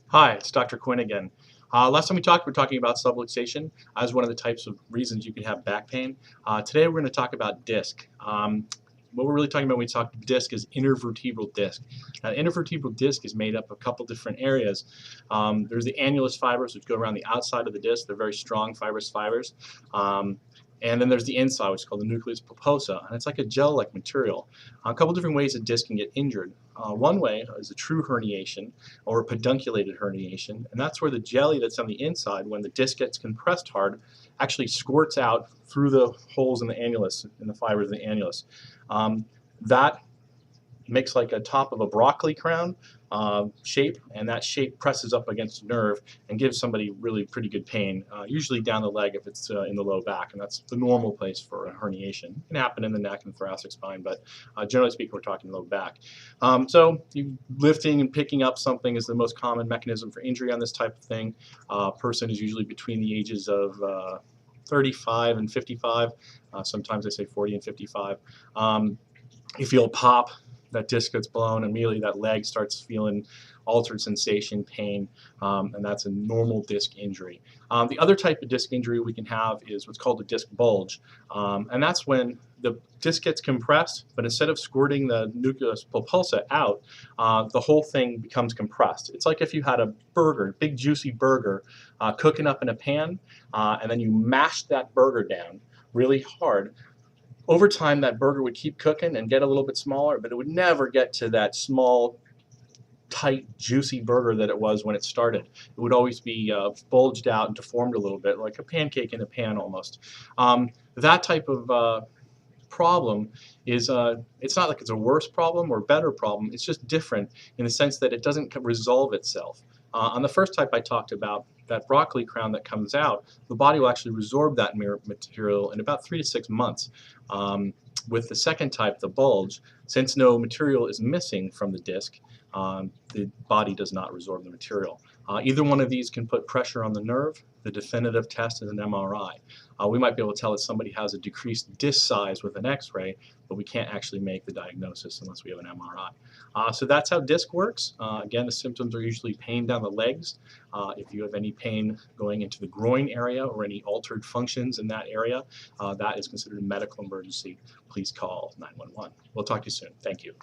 Hi, it's Dr. Quinn again. Last time we were talking about subluxation as one of the types of reasons you can have back pain. Today we're going to talk about disc. What we're really talking about when we talk disc is intervertebral disc. Now, intervertebral disc is made up of a couple different areas. There's the annulus fibers, which go around the outside of the disc. They're very strong fibrous fibers. And then there's the inside, which is called the nucleus pulposa, and it's like a gel-like material. A couple different ways that disc can get injured. One way is a true herniation, or a pedunculated herniation, and that's where the jelly that's on the inside, when the disc gets compressed hard, actually squirts out through the holes in the annulus, in the fibers of the annulus. That makes like a top of a broccoli crown shape, and that shape presses up against the nerve and gives somebody really pretty good pain, usually down the leg if it's in the low back, and that's the normal place for a herniation. It can happen in the neck and thoracic spine, but generally speaking, we're talking low back. So lifting and picking up something is the most common mechanism for injury on this type of thing. Person is usually between the ages of 35 and 55. Sometimes they say 40 and 55. You feel a pop, that disc gets blown, immediately that leg starts feeling altered sensation, pain, and that's a normal disc injury. The other type of disc injury we can have is what's called a disc bulge, and that's when the disc gets compressed, but instead of squirting the nucleus pulposa out, the whole thing becomes compressed. It's like if you had a burger, big juicy burger, cooking up in a pan, and then you mashed that burger down really hard. Over time, that burger would keep cooking and get a little bit smaller, but it would never get to that small, tight, juicy burger that it was when it started. It would always be bulged out and deformed a little bit, like a pancake in a pan almost. That type of problem is, it's not like it's a worse problem or better problem, it's just different in the sense that it doesn't resolve itself. On the first type I talked about, that broccoli crown that comes out, the body will actually resorb that material in about 3 to 6 months. With the second type, the bulge, since no material is missing from the disc, the body does not resorb the material. Either one of these can put pressure on the nerve. The definitive test is an MRI. We might be able to tell that somebody has a decreased disc size with an X-ray, but we can't actually make the diagnosis unless we have an MRI. So that's how disc works. Again, the symptoms are usually pain down the legs. If you have any pain going into the groin area or any altered functions in that area, that is considered a medical emergency. Please call 911. We'll talk to you soon. Thank you.